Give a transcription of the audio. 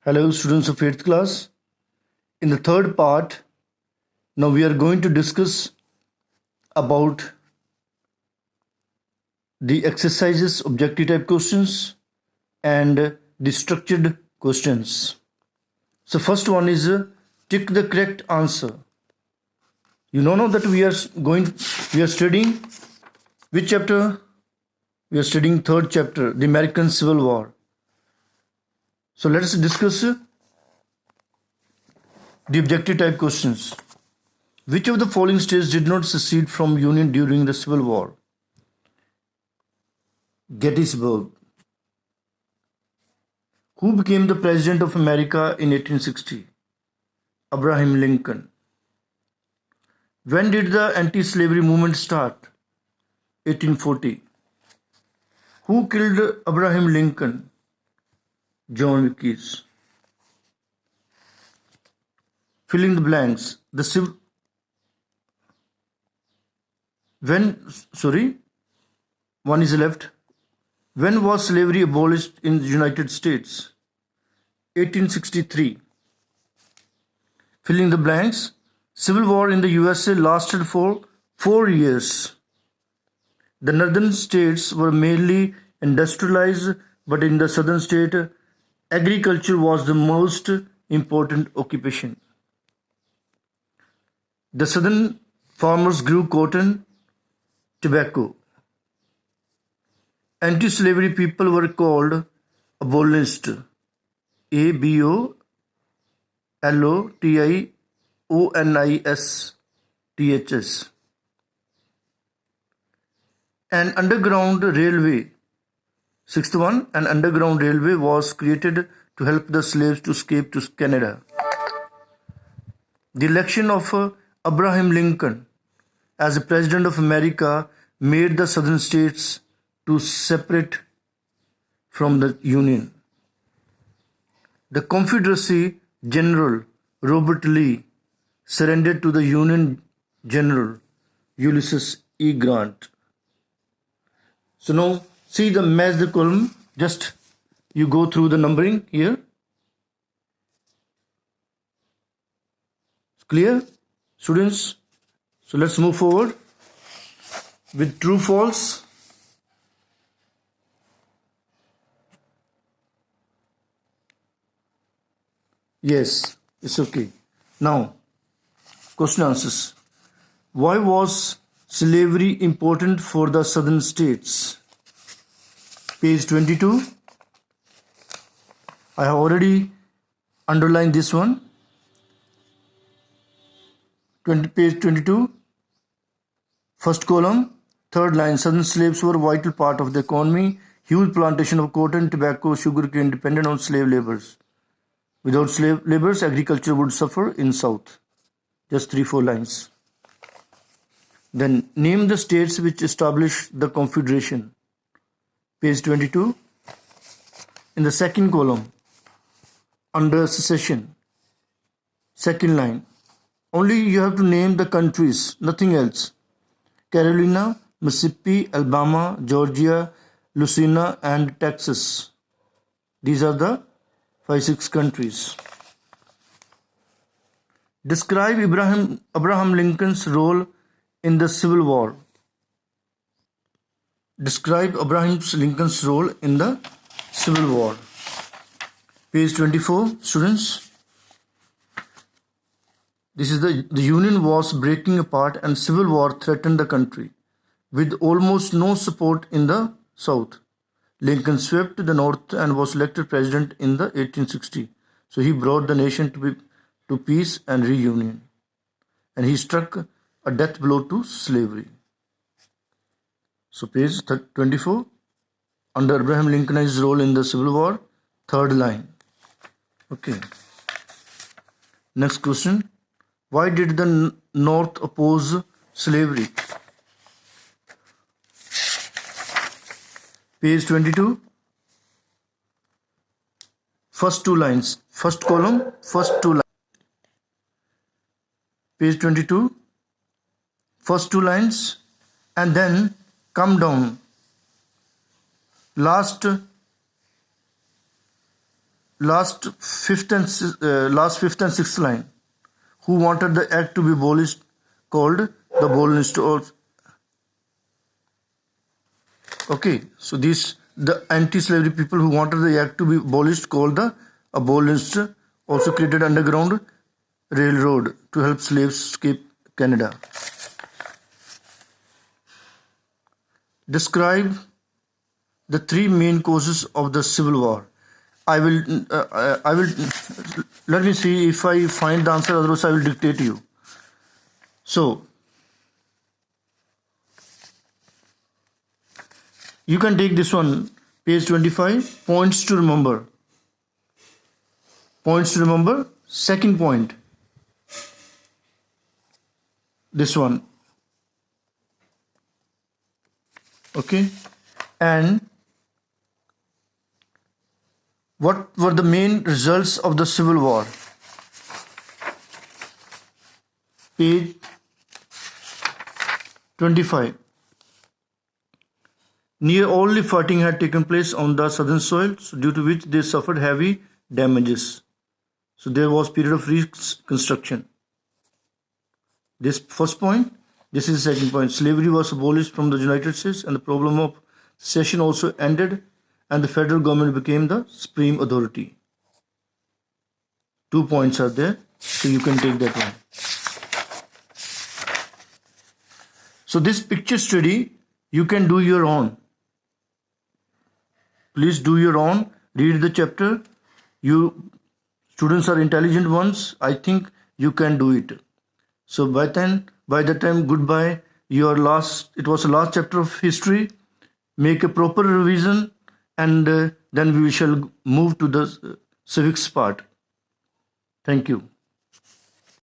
Hello, students of 8th class. In the third part, now we are going to discuss about the exercises, objective type questions, and the structured questions. So, first one is tick the correct answer. You know that we are studying which chapter? We are studying third chapter, the American Civil War. So let us discuss the objective type questions. Which of the following states did not secede from Union during the Civil War? Gettysburg. Who became the President of America in 1860? Abraham Lincoln. When did the anti-slavery movement start? 1840. Who killed Abraham Lincoln? John Wilkes. Filling the blanks. One is left. When was slavery abolished in the United States? 1863. Filling the blanks. Civil War in the USA lasted for 4 years. The northern states were mainly industrialized, but in the southern state, agriculture was the most important occupation. The southern farmers grew cotton, tobacco. Anti-slavery people were called abolitionists. abolitionists. An underground railway. Sixth one, an underground railway was created to help the slaves to escape to Canada. The election of Abraham Lincoln as the President of America made the southern states to separate from the Union. The Confederacy General Robert Lee surrendered to the Union General Ulysses E. Grant. So now see the match the column. Just you go through the numbering here. Clear, students? So let's move forward with true false. Yes, it's okay. Now, question answers. Why was slavery important for the southern states? Page 22. I have already underlined this one. Page 22. First column, third line. Southern slaves were a vital part of the economy. Huge plantation of cotton, tobacco, sugarcane dependent on slave laborers. Without slave laborers, agriculture would suffer in South. Just 3-4 lines. Then name the states which established the Confederation. Page 22. In the second column, under secession, second line. Only you have to name the countries, nothing else. Carolina, Mississippi, Alabama, Georgia, Louisiana, and Texas. These are the 5-6 countries. Describe Abraham Lincoln's role in the Civil War. Describe Abraham Lincoln's role in the Civil War. Page 24, students. This is the Union was breaking apart and Civil War threatened the country. With almost no support in the South, Lincoln swept the North and was elected president in the 1860. So he brought the nation to peace and reunion. And he struck a death blow to slavery. So page 24, under Abraham Lincoln's role in the Civil War, third line. Okay. Next question. Why did the North oppose slavery? Page 22. First 2 lines. First column, first 2 lines. Page 22. First 2 lines and then come down. Last last fifth and sixth line. Who wanted the act to be abolished called the abolitionists. Okay, so these the anti-slavery people who wanted the act to be abolished called the abolitionists also created underground railroad to help slaves escape Canada. Describe the three main causes of the Civil War. I will let me see if I find the answer, otherwise I will dictate to you. So you can take this one, page 25, points to remember. Points to remember. Second point, this one. Okay, and what were the main results of the Civil War? Page 25. Near only fighting had taken place on the southern soil, due to which they suffered heavy damages. So there was period of reconstruction. This first point. This is the second point. Slavery was abolished from the United States, and the problem of secession also ended, and the federal government became the supreme authority. 2 points are there, so you can take that one. So this picture study, you can do your own. Please do your own. Read the chapter. You students are intelligent ones. I think you can do it. So by the time, goodbye. It was the last chapter of history. Make a proper revision, and then we shall move to the civics part. Thank you.